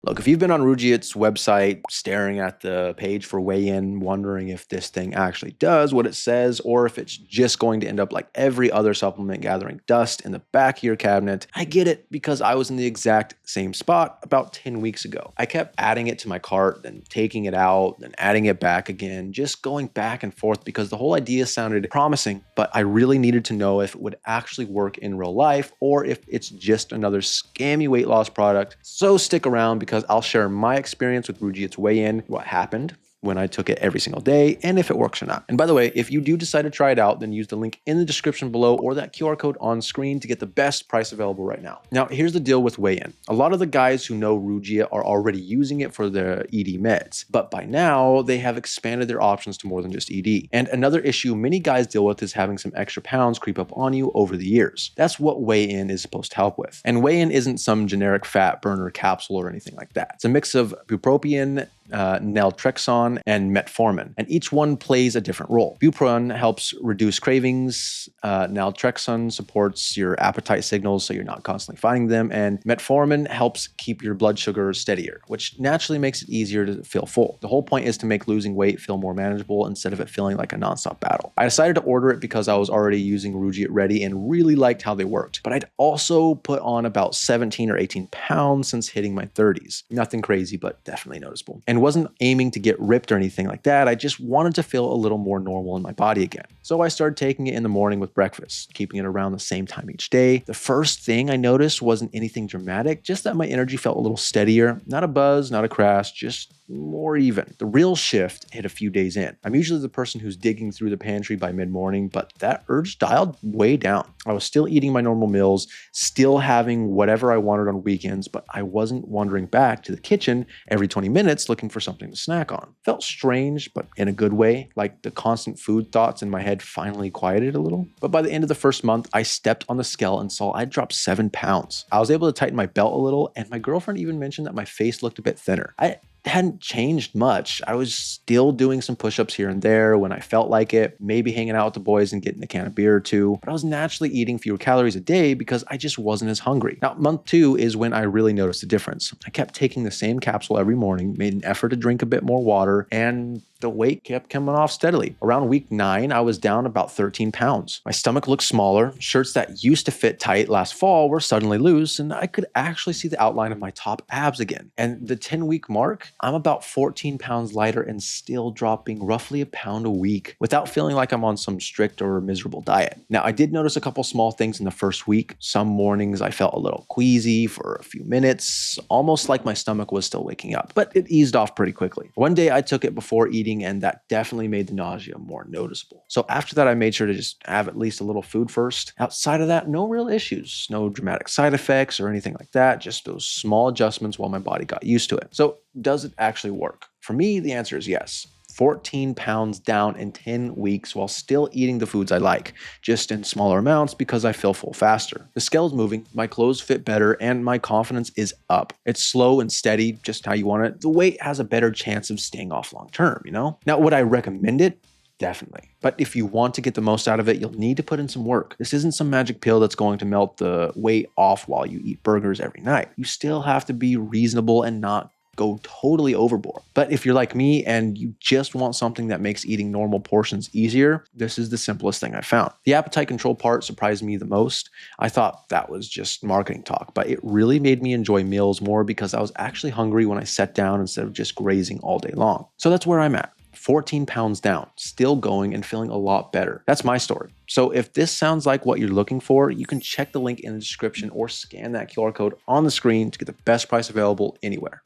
Look, if you've been on Rugiet's website staring at the page for Weigh In, wondering if this thing actually does what it says, or if it's just going to end up like every other supplement gathering dust in the back of your cabinet, I get it because I was in the exact same spot about 10 weeks ago. I kept adding it to my cart, then taking it out, then adding it back again, just going back and forth because the whole idea sounded promising, but I really needed to know if it would actually work in real life or if it's just another scammy weight loss product. So stick around because I'll share my experience with Rugiet's Weigh In, what happened when I took it every single day, and if it works or not. And by the way, if you do decide to try it out, then use the link in the description below or that QR code on screen to get the best price available right now. Now, here's the deal with Weigh In. A lot of the guys who know Rugiet are already using it for their ED meds, but by now they have expanded their options to more than just ED. And another issue many guys deal with is having some extra pounds creep up on you over the years. That's what Weigh In is supposed to help with. And Weigh In isn't some generic fat burner capsule or anything like that. It's a mix of bupropion, naltrexone, and metformin, and each one plays a different role. Bupropion helps reduce cravings, naltrexone supports your appetite signals so you're not constantly fighting them, and metformin helps keep your blood sugar steadier, which naturally makes it easier to feel full. The whole point is to make losing weight feel more manageable instead of it feeling like a nonstop battle. I decided to order it because I was already using Rugiet Ready and really liked how they worked, but I'd also put on about 17 or 18 pounds since hitting my 30s. Nothing crazy, but definitely noticeable. And wasn't aiming to get ripped or anything like that. I just wanted to feel a little more normal in my body again. So I started taking it in the morning with breakfast, keeping it around the same time each day. The first thing I noticed wasn't anything dramatic, just that my energy felt a little steadier. Not a buzz, not a crash, just more even. The real shift hit a few days in. I'm usually the person who's digging through the pantry by mid-morning, but that urge dialed way down. I was still eating my normal meals, still having whatever I wanted on weekends, but I wasn't wandering back to the kitchen every 20 minutes looking for something to snack on. Felt strange, but in a good way, like the constant food thoughts in my head finally quieted a little. But by the end of the first month, I stepped on the scale and saw I'd dropped 7 pounds. I was able to tighten my belt a little, and my girlfriend even mentioned that my face looked a bit thinner. I hadn't changed much. I was still doing some push-ups here and there when I felt like it, maybe hanging out with the boys and getting a can of beer or two, but I was naturally eating fewer calories a day because I just wasn't as hungry. Now, month 2 is when I really noticed a difference. I kept taking the same capsule every morning, made an effort to drink a bit more water, and the weight kept coming off steadily. Around week 9, I was down about 13 pounds. My stomach looked smaller. Shirts that used to fit tight last fall were suddenly loose, and I could actually see the outline of my top abs again. And the 10-week mark, I'm about 14 pounds lighter and still dropping roughly a pound a week without feeling like I'm on some strict or miserable diet. Now, I did notice a couple small things in the first week. Some mornings I felt a little queasy for a few minutes, almost like my stomach was still waking up, but it eased off pretty quickly. One day I took it before eating, and that definitely made the nausea more noticeable. So after that, I made sure to just have at least a little food first. Outside of that, no real issues, no dramatic side effects or anything like that, just those small adjustments while my body got used to it. So does it actually work? For me, the answer is yes. 14 pounds down in 10 weeks while still eating the foods I like, just in smaller amounts because I feel full faster. The scale is moving, my clothes fit better, and my confidence is up. It's slow and steady, just how you want it. The weight has a better chance of staying off long term, you know? Now, would I recommend it? Definitely. But if you want to get the most out of it, you'll need to put in some work. This isn't some magic pill that's going to melt the weight off while you eat burgers every night. You still have to be reasonable and not go totally overboard. But if you're like me and you just want something that makes eating normal portions easier, this is the simplest thing I found. The appetite control part surprised me the most. I thought that was just marketing talk, but it really made me enjoy meals more because I was actually hungry when I sat down instead of just grazing all day long. So that's where I'm at. 14 pounds down, still going and feeling a lot better. That's my story. So if this sounds like what you're looking for, you can check the link in the description or scan that QR code on the screen to get the best price available anywhere.